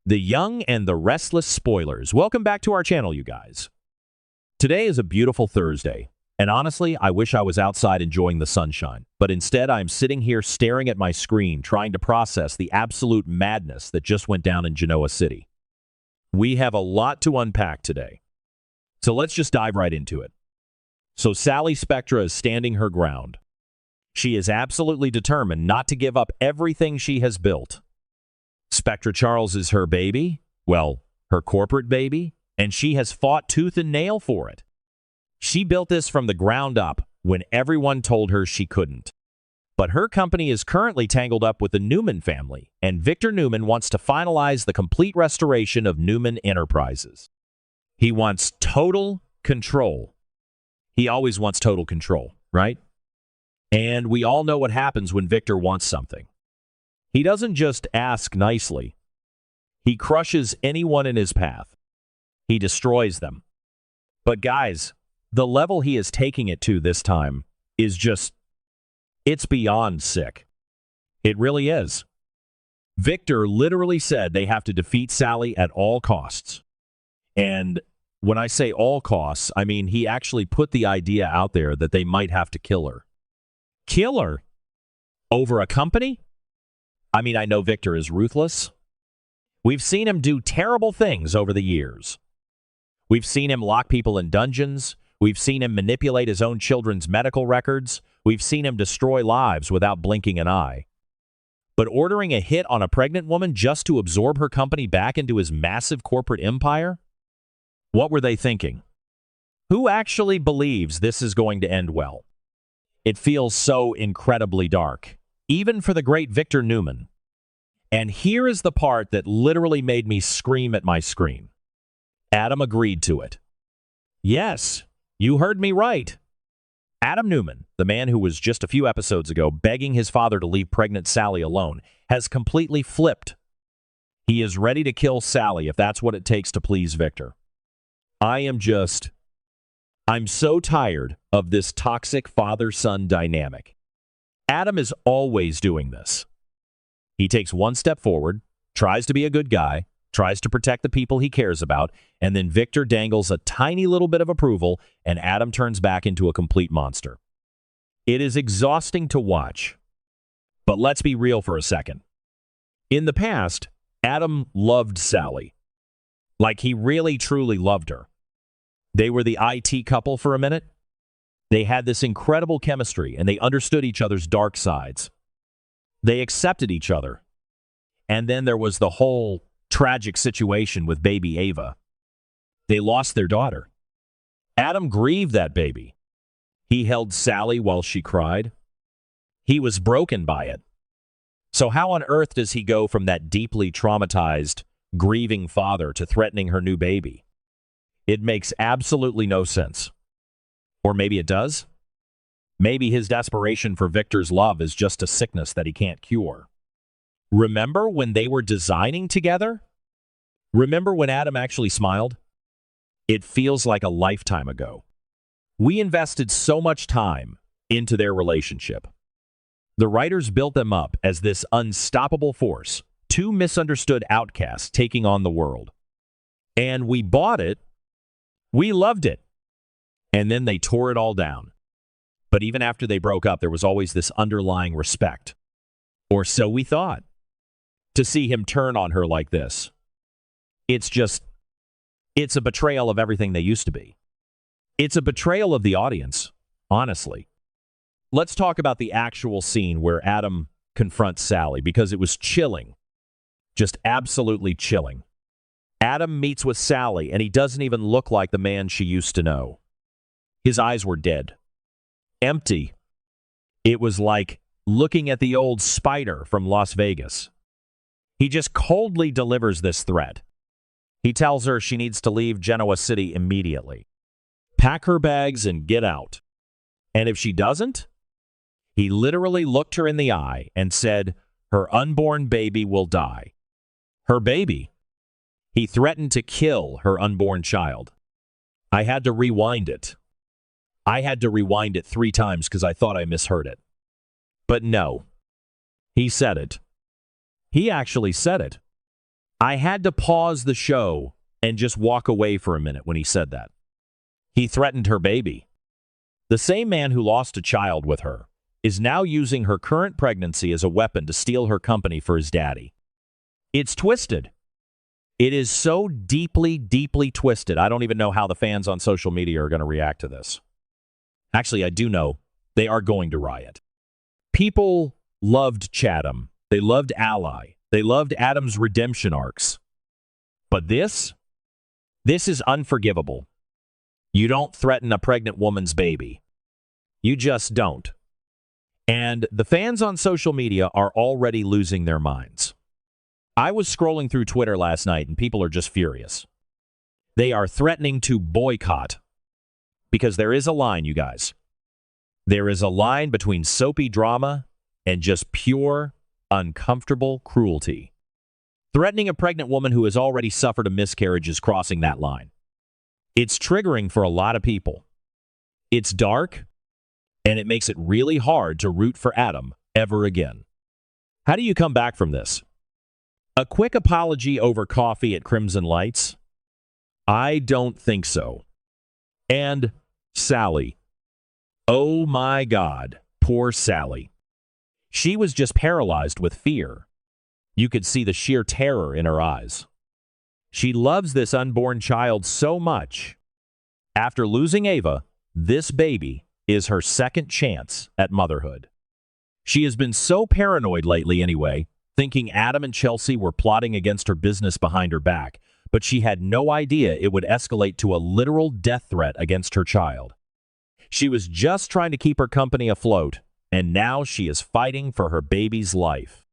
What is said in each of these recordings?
The young and the restless spoilers. Welcome back to our channel, you guys. Today is a beautiful Thursday, and honestly, I wish I was outside enjoying the sunshine. But instead, I'm sitting here staring at my screen, trying to process the absolute madness that just went down in Genoa City. We have a lot to unpack today, so let's just dive right into it. So Sally Spectra is standing her ground. She is absolutely determined not to give up everything she has built. Spectra Charles is her baby, well, her corporate baby, and she has fought tooth and nail for it. She built this from the ground up when everyone told her she couldn't. But her company is currently tangled up with the Newman family, and Victor Newman wants to finalize the complete restoration of Newman Enterprises. He wants total control. He always wants total control, right? And we all know what happens when Victor wants something. He doesn't just ask nicely. He crushes anyone in his path. He destroys them. But guys, the level he is taking it to this time is just, it's beyond sick. It really is. Victor literally said they have to defeat Sally at all costs. And when I say all costs, I mean he actually put the idea out there that they might have to kill her. Kill her? Over a company? I mean, I know Victor is ruthless. We've seen him do terrible things over the years. We've seen him lock people in dungeons. We've seen him manipulate his own children's medical records. We've seen him destroy lives without blinking an eye. But ordering a hit on a pregnant woman just to absorb her company back into his massive corporate empire? What were they thinking? Who actually believes this is going to end well? It feels so incredibly dark, even for the great Victor Newman. And here is the part that literally made me scream at my screen. Adam agreed to it. Yes, you heard me right. Adam Newman, the man who was just a few episodes ago begging his father to leave pregnant Sally alone, has completely flipped. He is ready to kill Sally if that's what it takes to please Victor. I'm so tired of this toxic father-son dynamic. Adam is always doing this. He takes one step forward, tries to be a good guy, tries to protect the people he cares about, and then Victor dangles a tiny little bit of approval, and Adam turns back into a complete monster. It is exhausting to watch. But let's be real for a second. In the past, Adam loved Sally. Like he really, truly loved her. They were the IT couple for a minute. They had this incredible chemistry, and they understood each other's dark sides. They accepted each other. And then there was the whole tragic situation with baby Ava. They lost their daughter. Adam grieved that baby. He held Sally while she cried. He was broken by it. So how on earth does he go from that deeply traumatized, grieving father to threatening her new baby? It makes absolutely no sense. Or maybe it does? Maybe his desperation for Victor's love is just a sickness that he can't cure. Remember when they were designing together? Remember when Adam actually smiled? It feels like a lifetime ago. We invested so much time into their relationship. The writers built them up as this unstoppable force, two misunderstood outcasts taking on the world. And we bought it. We loved it. And then they tore it all down. But even after they broke up, there was always this underlying respect. Or so we thought. To see him turn on her like this, it's a betrayal of everything they used to be. It's a betrayal of the audience, honestly. Let's talk about the actual scene where Adam confronts Sally, because it was chilling. Just absolutely chilling. Adam meets with Sally, and he doesn't even look like the man she used to know. His eyes were dead. Empty. It was like looking at the old spider from Las Vegas. He just coldly delivers this threat. He tells her she needs to leave Genoa City immediately. Pack her bags and get out. And if she doesn't, he literally looked her in the eye and said, her unborn baby will die. Her baby. He threatened to kill her unborn child. I had to rewind it. I had to rewind it 3 times because I thought I misheard it. But no. He said it. He actually said it. I had to pause the show and just walk away for a minute when he said that. He threatened her baby. The same man who lost a child with her is now using her current pregnancy as a weapon to steal her company for his daddy. It's twisted. It is so deeply, deeply twisted. I don't even know how the fans on social media are going to react to this. Actually, I do know they are going to riot. People loved Chatham. They loved Ally. They loved Adam's redemption arcs. But this is unforgivable. You don't threaten a pregnant woman's baby. You just don't. And the fans on social media are already losing their minds. I was scrolling through Twitter last night and people are just furious. They are threatening to boycott. Because there is a line, you guys. There is a line between soapy drama and just pure, uncomfortable cruelty. Threatening a pregnant woman who has already suffered a miscarriage is crossing that line. It's triggering for a lot of people. It's dark, and it makes it really hard to root for Adam ever again. How do you come back from this? A quick apology over coffee at Crimson Lights? I don't think so. And Sally. Oh my God, poor Sally. She was just paralyzed with fear. You could see the sheer terror in her eyes. She loves this unborn child so much. After losing Ava, this baby is her second chance at motherhood. She has been so paranoid lately anyway, thinking Adam and Chelsea were plotting against her business behind her back, but she had no idea it would escalate to a literal death threat against her child. She was just trying to keep her company afloat, and now she is fighting for her baby's life.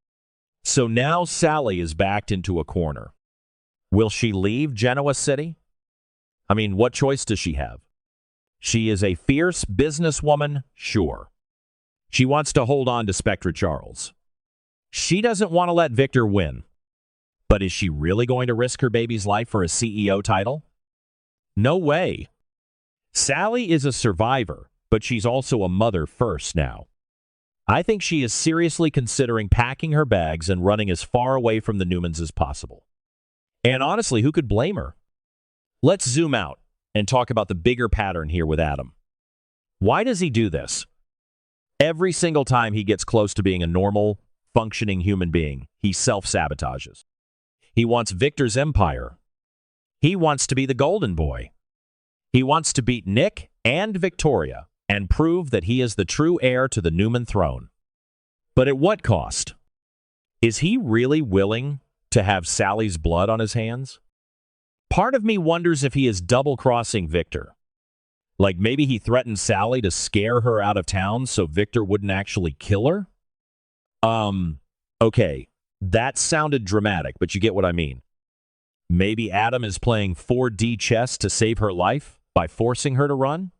So now Sally is backed into a corner. Will she leave Genoa City? I mean, what choice does she have? She is a fierce businesswoman, sure. She wants to hold on to Spectra Charles. She doesn't want to let Victor win. But is she really going to risk her baby's life for a CEO title? No way. Sally is a survivor, but she's also a mother first now. I think she is seriously considering packing her bags and running as far away from the Newmans as possible. And honestly, who could blame her? Let's zoom out and talk about the bigger pattern here with Adam. Why does he do this? Every single time he gets close to being a normal, functioning human being, he self-sabotages. He wants Victor's empire. He wants to be the golden boy. He wants to beat Nick and Victoria and prove that he is the true heir to the Newman throne. But at what cost? Is he really willing to have Sally's blood on his hands? Part of me wonders if he is double-crossing Victor. Like maybe he threatened Sally to scare her out of town so Victor wouldn't actually kill her? Okay, that sounded dramatic, but you get what I mean. Maybe Adam is playing 4D chess to save her life by forcing her to run?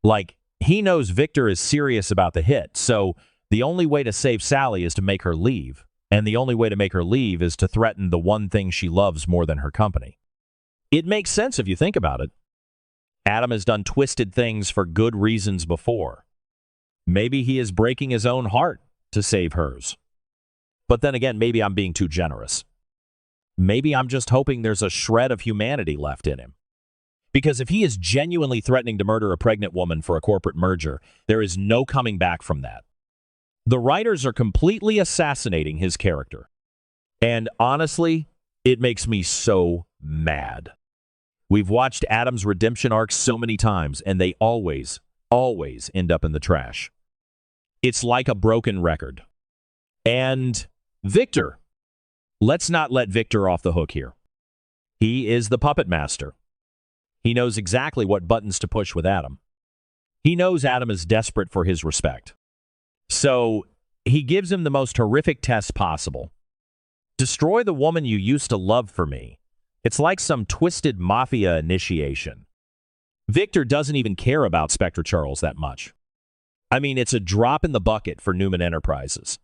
Like, he knows Victor is serious about the hit, so the only way to save Sally is to make her leave, and the only way to make her leave is to threaten the one thing she loves more than her company. It makes sense if you think about it. Adam has done twisted things for good reasons before. Maybe he is breaking his own heart to save hers. But then again, maybe I'm being too generous. Maybe I'm just hoping there's a shred of humanity left in him. Because if he is genuinely threatening to murder a pregnant woman for a corporate merger, there is no coming back from that. The writers are completely assassinating his character. And honestly, it makes me so mad. We've watched Adam's redemption arcs so many times, and they always end up in the trash. It's like a broken record. And Victor. Let's not let Victor off the hook here. He is the puppet master. He knows exactly what buttons to push with Adam. He knows Adam is desperate for his respect. So he gives him the most horrific test possible. Destroy the woman you used to love for me. It's like some twisted mafia initiation. Victor doesn't even care about Spectra Charles that much. I mean, it's a drop in the bucket for Newman Enterprises.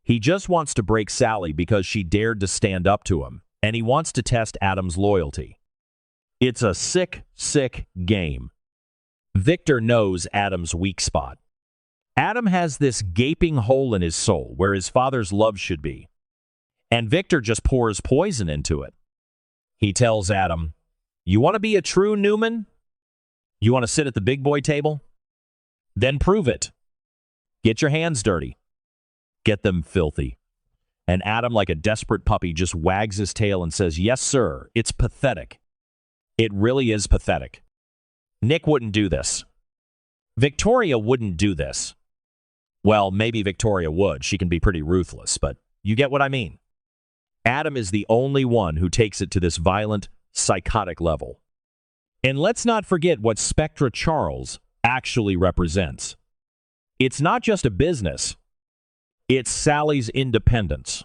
He just wants to break Sally because she dared to stand up to him, and he wants to test Adam's loyalty. It's a sick, sick game. Victor knows Adam's weak spot. Adam has this gaping hole in his soul where his father's love should be. and Victor just pours poison into it. He tells Adam, "You want to be a true Newman? You want to sit at the big boy table? Then prove it. Get your hands dirty. Get them filthy." And Adam, like a desperate puppy, just wags his tail and says, "Yes, sir. It's pathetic. It really is pathetic. Nick wouldn't do this. Victoria wouldn't do this." Well, maybe Victoria would. She can be pretty ruthless, but you get what I mean. Adam is the only one who takes it to this violent, psychotic level. And let's not forget what Spectra Charles actually represents. It's not just a business. It's Sally's independence.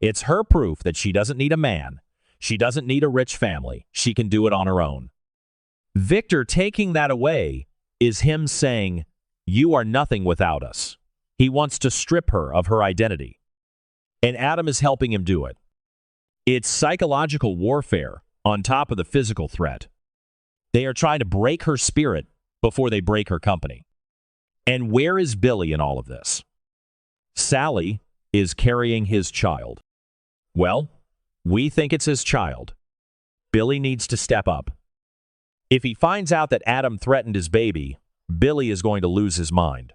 It's her proof that she doesn't need a man. She doesn't need a rich family. She can do it on her own. Victor taking that away is him saying, "You are nothing without us." He wants to strip her of her identity. And Adam is helping him do it. It's psychological warfare on top of the physical threat. They are trying to break her spirit before they break her company. And where is Billy in all of this? Sally is carrying his child. Well, we think it's his child. Billy needs to step up. If he finds out that Adam threatened his baby, Billy is going to lose his mind.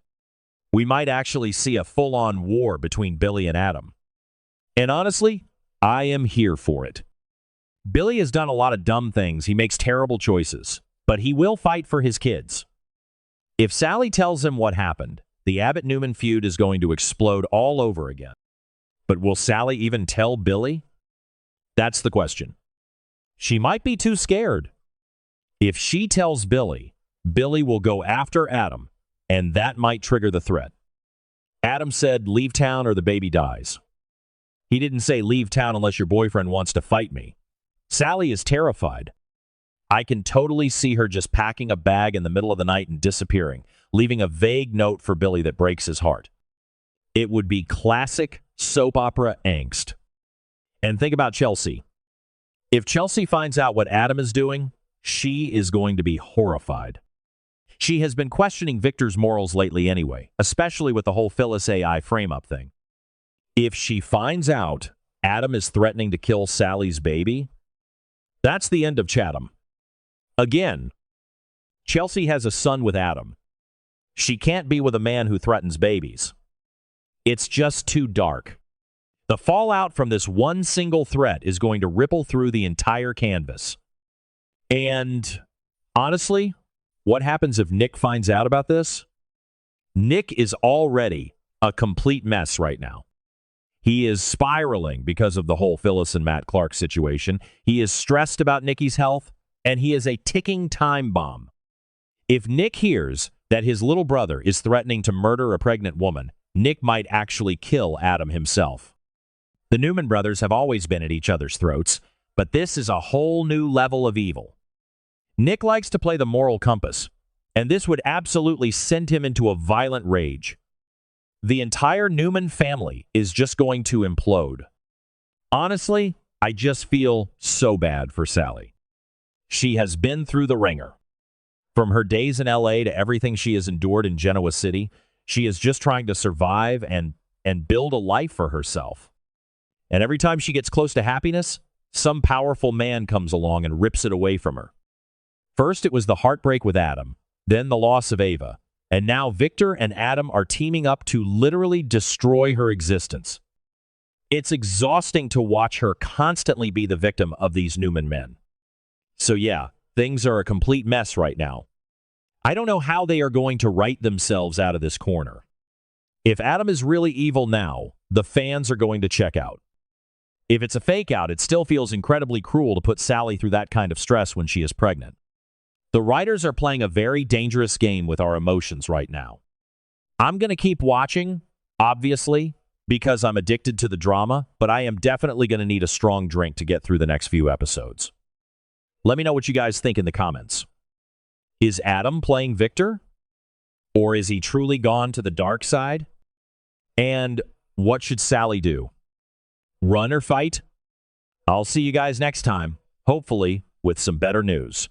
We might actually see a full-on war between Billy and Adam. And honestly, I am here for it. Billy has done a lot of dumb things. He makes terrible choices, but he will fight for his kids. If Sally tells him what happened, the Abbott-Newman feud is going to explode all over again. But will Sally even tell Billy? That's the question. She might be too scared. If she tells Billy, Billy will go after Adam, and that might trigger the threat. Adam said, "Leave town or the baby dies." He didn't say, "Leave town unless your boyfriend wants to fight me." Sally is terrified. I can totally see her just packing a bag in the middle of the night and disappearing, leaving a vague note for Billy that breaks his heart. It would be classic soap opera angst. And think about Chelsea. If Chelsea finds out what Adam is doing, she is going to be horrified. She has been questioning Victor's morals lately anyway, especially with the whole Phyllis AI frame-up thing. If she finds out Adam is threatening to kill Sally's baby, that's the end of Chatham. Again, Chelsea has a son with Adam. She can't be with a man who threatens babies. It's just too dark. The fallout from this one single threat is going to ripple through the entire canvas. And honestly, what happens if Nick finds out about this? Nick is already a complete mess right now. He is spiraling because of the whole Phyllis and Matt Clark situation. He is stressed about Nikki's health, and he is a ticking time bomb. If Nick hears that his little brother is threatening to murder a pregnant woman, Nick might actually kill Adam himself. The Newman brothers have always been at each other's throats, but this is a whole new level of evil. Nick likes to play the moral compass, and this would absolutely send him into a violent rage. The entire Newman family is just going to implode. Honestly, I just feel so bad for Sally. She has been through the ringer. From her days in LA to everything she has endured in Genoa City, she is just trying to survive and build a life for herself. And every time she gets close to happiness, some powerful man comes along and rips it away from her. First, it was the heartbreak with Adam, then the loss of Ava, and now Victor and Adam are teaming up to literally destroy her existence. It's exhausting to watch her constantly be the victim of these Newman men. So yeah, things are a complete mess right now. I don't know how they are going to right themselves out of this corner. If Adam is really evil now, the fans are going to check out. If it's a fake out, it still feels incredibly cruel to put Sally through that kind of stress when she is pregnant. The writers are playing a very dangerous game with our emotions right now. I'm going to keep watching, obviously, because I'm addicted to the drama, but I am definitely going to need a strong drink to get through the next few episodes. Let me know what you guys think in the comments. Is Adam playing Victor? Or is he truly gone to the dark side? And what should Sally do? Run or fight? I'll see you guys next time, hopefully with some better news.